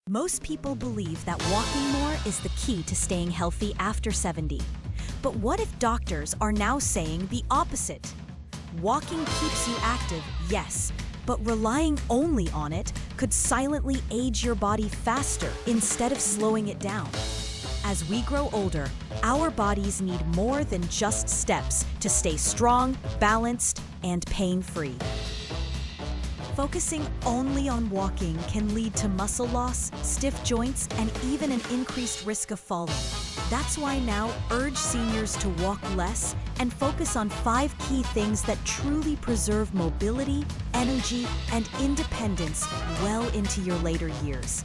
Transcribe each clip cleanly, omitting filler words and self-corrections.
Most people believe that walking more is the key to staying healthy after 70. But what if doctors are now saying the opposite? Walking keeps you active, yes, but relying only on it could silently age your body faster instead of slowing it down. As we grow older, our bodies need more than just steps to stay strong, balanced, and pain-free. Focusing only on walking can lead to muscle loss, stiff joints, and even an increased risk of falling. That's why now urge seniors to walk less and focus on 5 key things that truly preserve mobility, energy, and independence well into your later years.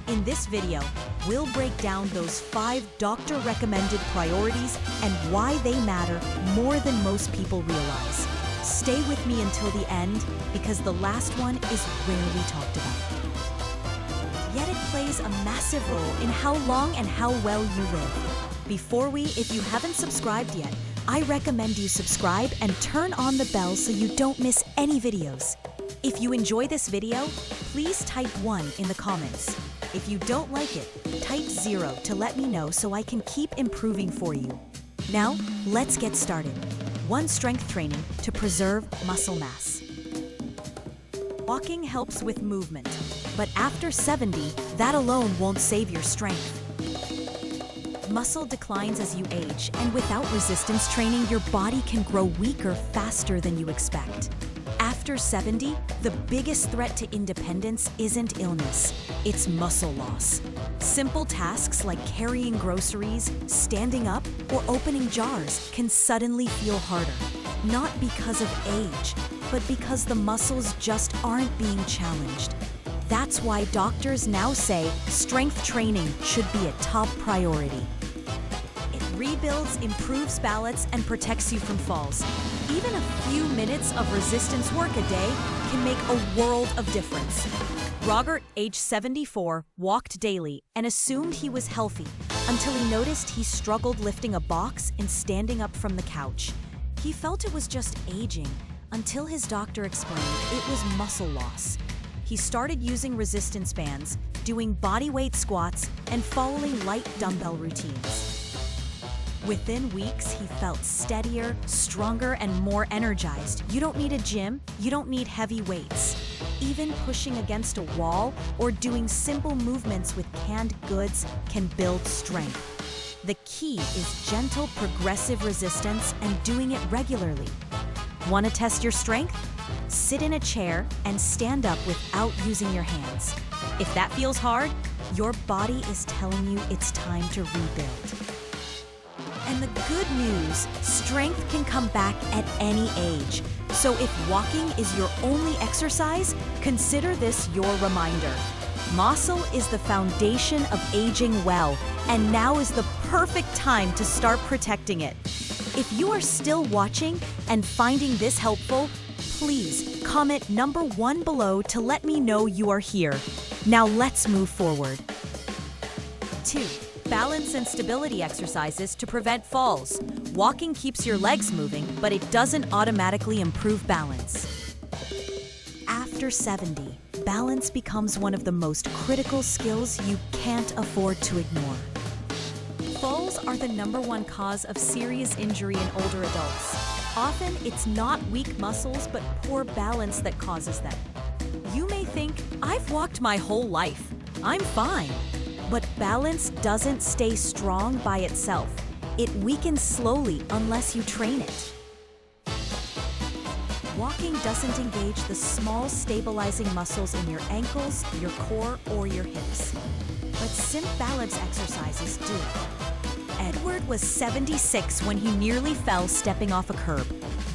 In this video, we'll break down those 5 doctor-recommended priorities and why they matter more than most people realize. Stay with me until the end, because the last one is rarely talked about. Yet it plays a massive role in how long and how well you live. If you haven't subscribed yet, I recommend you subscribe and turn on the bell so you don't miss any videos. If you enjoy this video, please type 1 in the comments. If you don't like it, type 0 to let me know so I can keep improving for you. Now, let's get started. 1. Strength training to preserve muscle mass. Walking helps with movement, but after 70, that alone won't save your strength. Muscle declines as you age, and without resistance training, your body can grow weaker faster than you expect. After 70, the biggest threat to independence isn't illness, it's muscle loss. Simple tasks like carrying groceries, standing up, or opening jars can suddenly feel harder. Not because of age, but because the muscles just aren't being challenged. That's why doctors now say strength training should be a top priority. It rebuilds, improves balance, and protects you from falls. Even a few minutes of resistance work a day can make a world of difference. Robert, age 74, walked daily and assumed he was healthy until he noticed he struggled lifting a box and standing up from the couch. He felt it was just aging until his doctor explained it was muscle loss. He started using resistance bands, doing bodyweight squats, and following light dumbbell routines. Within weeks, he felt steadier, stronger, and more energized. You don't need a gym, you don't need heavy weights. Even pushing against a wall or doing simple movements with canned goods can build strength. The key is gentle, progressive resistance and doing it regularly. Want to test your strength? Sit in a chair and stand up without using your hands. If that feels hard, your body is telling you it's time to rebuild. And the good news, strength can come back at any age. So if walking is your only exercise, consider this your reminder. Muscle is the foundation of aging well, and now is the perfect time to start protecting it. If you are still watching and finding this helpful, please comment number 1 below to let me know you are here. Now let's move forward. 2. Balance and stability exercises to prevent falls. Walking keeps your legs moving, but it doesn't automatically improve balance. After 70, balance becomes one of the most critical skills you can't afford to ignore. Falls are the number 1 cause of serious injury in older adults. Often, it's not weak muscles, but poor balance that causes them. You may think, I've walked my whole life. I'm fine. But balance doesn't stay strong by itself. It weakens slowly unless you train it. Walking doesn't engage the small stabilizing muscles in your ankles, your core, or your hips. But simple balance exercises do. Edward was 76 when he nearly fell stepping off a curb.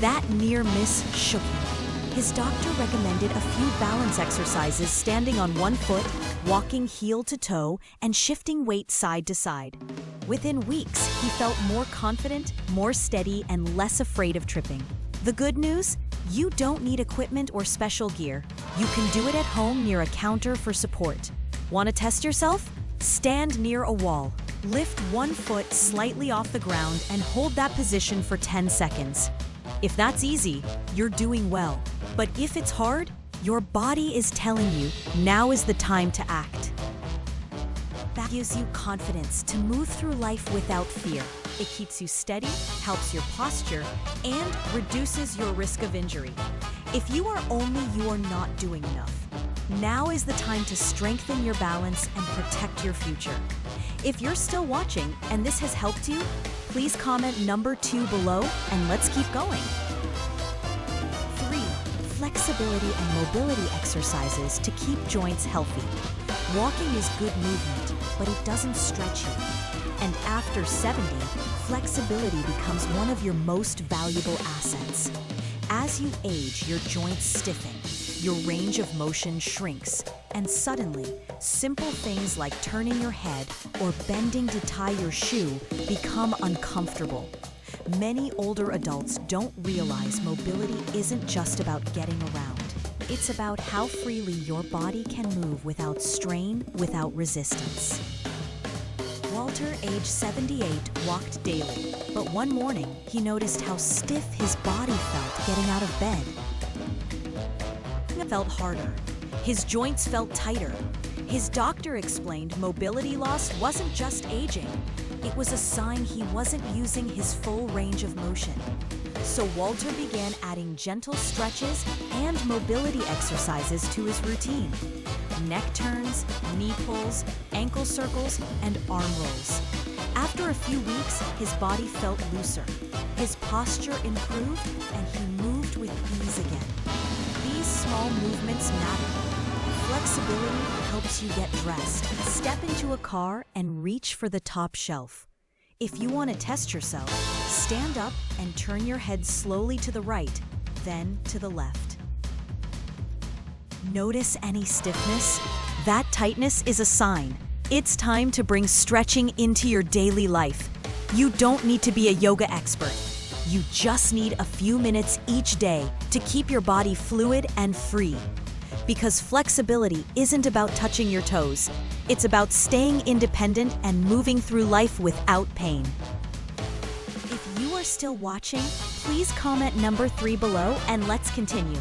That near miss shook him. His doctor recommended a few balance exercises standing on 1 foot, walking heel to toe, and shifting weight side to side. Within weeks, he felt more confident, more steady, and less afraid of tripping. The good news? You don't need equipment or special gear. You can do it at home near a counter for support. Want to test yourself? Stand near a wall. Lift 1 foot slightly off the ground and hold that position for 10 seconds. If that's easy, you're doing well. But if it's hard, your body is telling you now is the time to act. That gives you confidence to move through life without fear. It keeps you steady, helps your posture, and reduces your risk of injury. If you are not doing enough. Now is the time to strengthen your balance and protect your future. If you're still watching and this has helped you, please comment number 2 below and let's keep going. 3. Flexibility and mobility exercises to keep joints healthy. Walking is good movement, but it doesn't stretch you. And after 70, flexibility becomes one of your most valuable assets. As you age, your joints stiffen, your range of motion shrinks, and suddenly, simple things like turning your head or bending to tie your shoe become uncomfortable. Many older adults don't realize mobility isn't just about getting around. It's about how freely your body can move without strain, without resistance. Walter, age 78, walked daily, but one morning he noticed how stiff his body felt getting out of bed. It felt harder. His joints felt tighter. His doctor explained mobility loss wasn't just aging. It was a sign he wasn't using his full range of motion. So Walter began adding gentle stretches and mobility exercises to his routine. Neck turns, knee pulls, ankle circles, and arm rolls. After a few weeks, his body felt looser. His posture improved, and he moved with ease again. These small movements matter. Flexibility helps you get dressed, step into a car, and reach for the top shelf. If you want to test yourself, stand up and turn your head slowly to the right, then to the left. Notice any stiffness? That tightness is a sign. It's time to bring stretching into your daily life. You don't need to be a yoga expert. You just need a few minutes each day to keep your body fluid and free. Because flexibility isn't about touching your toes. It's about staying independent and moving through life without pain. If you are still watching, please comment number 3 below and let's continue.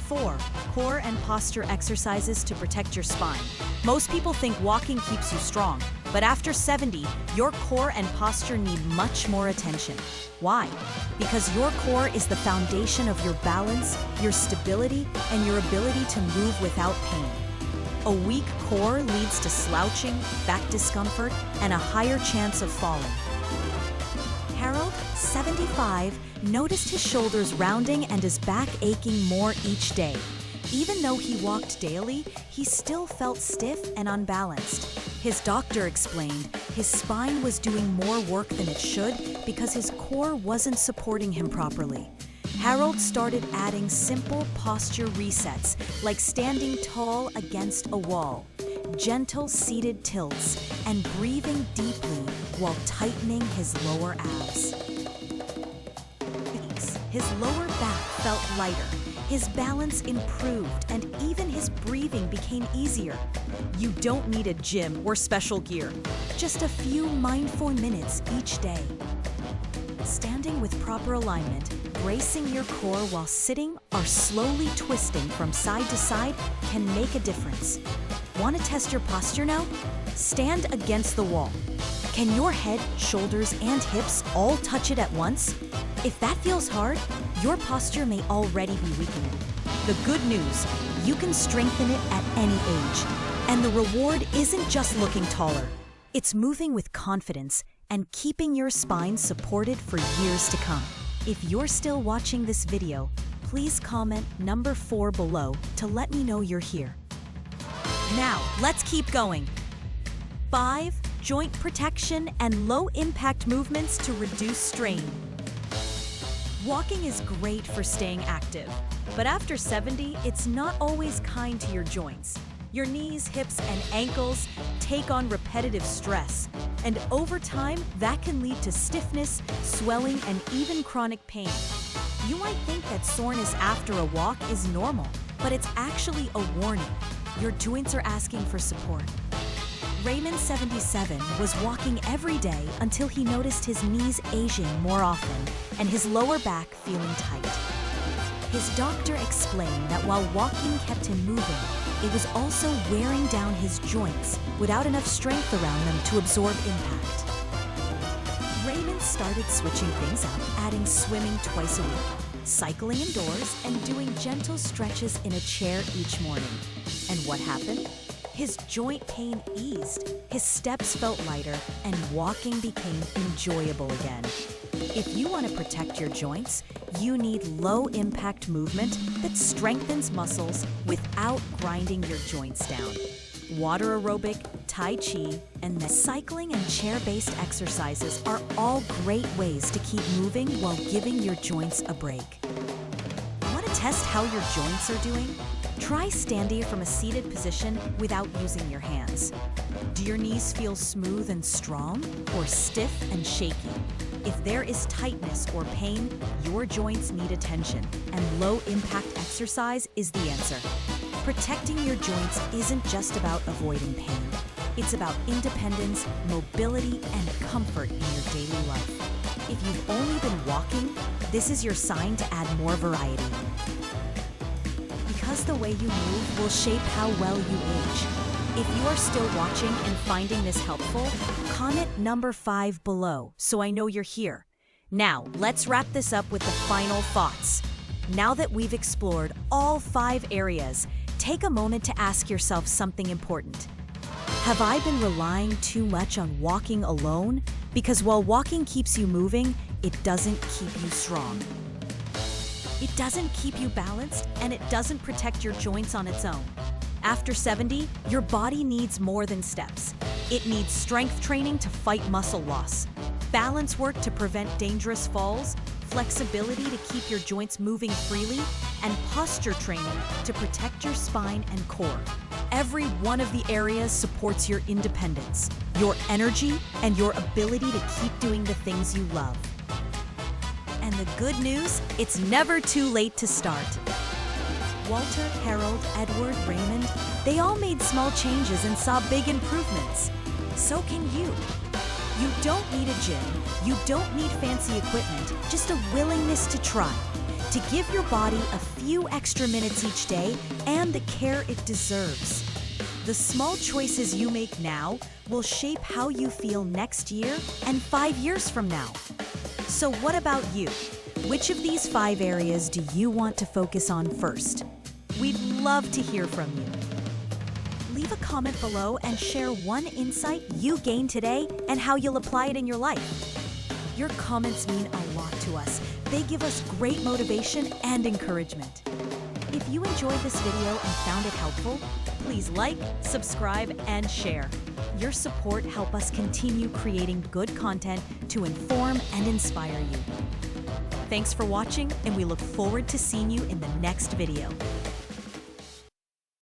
4. Core and posture exercises to protect your spine. Most people think walking keeps you strong, but after 70, your core and posture need much more attention. Why? Because your core is the foundation of your balance, your stability, and your ability to move without pain. A weak core leads to slouching, back discomfort, and a higher chance of falling. Harold, 75, noticed his shoulders rounding and his back aching more each day. Even though he walked daily, he still felt stiff and unbalanced. His doctor explained his spine was doing more work than it should because his core wasn't supporting him properly. Harold started adding simple posture resets, like standing tall against a wall, gentle seated tilts, and breathing deeply while tightening his lower abs. His lower back felt lighter, his balance improved, and even his breathing became easier. You don't need a gym or special gear, just a few mindful minutes each day. Standing with proper alignment, bracing your core while sitting or slowly twisting from side to side can make a difference. Want to test your posture now? Stand against the wall. Can your head, shoulders, and hips all touch it at once? If that feels hard, your posture may already be weakening. The good news, you can strengthen it at any age. And the reward isn't just looking taller. It's moving with confidence and keeping your spine supported for years to come. If you're still watching this video, please comment number 4 below to let me know you're here. Now, let's keep going. 5. Joint protection and low-impact movements to reduce strain. Walking is great for staying active, but after 70, it's not always kind to your joints. Your knees, hips, and ankles take on repetitive stress, and over time, that can lead to stiffness, swelling, and even chronic pain. You might think that soreness after a walk is normal, but it's actually a warning. Your joints are asking for support. Raymond, 77, was walking every day until he noticed his knees aging more often and his lower back feeling tight. His doctor explained that while walking kept him moving, it was also wearing down his joints without enough strength around them to absorb impact. Raymond started switching things up, adding swimming twice a week, cycling indoors, and doing gentle stretches in a chair each morning. And what happened? His joint pain eased, his steps felt lighter, and walking became enjoyable again. If you want to protect your joints, you need low-impact movement that strengthens muscles without grinding your joints down. Water aerobic, Tai Chi, and the cycling and chair-based exercises are all great ways to keep moving while giving your joints a break. Want to test how your joints are doing? Try standing from a seated position without using your hands. Do your knees feel smooth and strong or stiff and shaky? If there is tightness or pain, your joints need attention, and low-impact exercise is the answer. Protecting your joints isn't just about avoiding pain. It's about independence, mobility, and comfort in your daily life. If you've only been walking, this is your sign to add more variety. Because the way you move will shape how well you age. If you are still watching and finding this helpful, comment number 5 below so I know you're here. Now, let's wrap this up with the final thoughts. Now that we've explored all 5 areas, take a moment to ask yourself something important. Have I been relying too much on walking alone? Because while walking keeps you moving, it doesn't keep you strong. It doesn't keep you balanced, and it doesn't protect your joints on its own. After 70, your body needs more than steps. It needs strength training to fight muscle loss, balance work to prevent dangerous falls, flexibility to keep your joints moving freely, and posture training to protect your spine and core. Every one of the areas supports your independence, your energy, and your ability to keep doing the things you love. And the good news, it's never too late to start. Walter, Harold, Edward, Raymond, they all made small changes and saw big improvements. So can you. You don't need a gym, you don't need fancy equipment, just a willingness to try, to give your body a few extra minutes each day and the care it deserves. The small choices you make now will shape how you feel next year and 5 years from now. So what about you? Which of these 5 areas do you want to focus on first? We'd love to hear from you. Leave a comment below and share one insight you gained today and how you'll apply it in your life. Your comments mean a lot to us. They give us great motivation and encouragement. If you enjoyed this video and found it helpful, please like, subscribe, and share. Your support helps us continue creating good content to inform and inspire you. Thanks for watching, and we look forward to seeing you in the next video.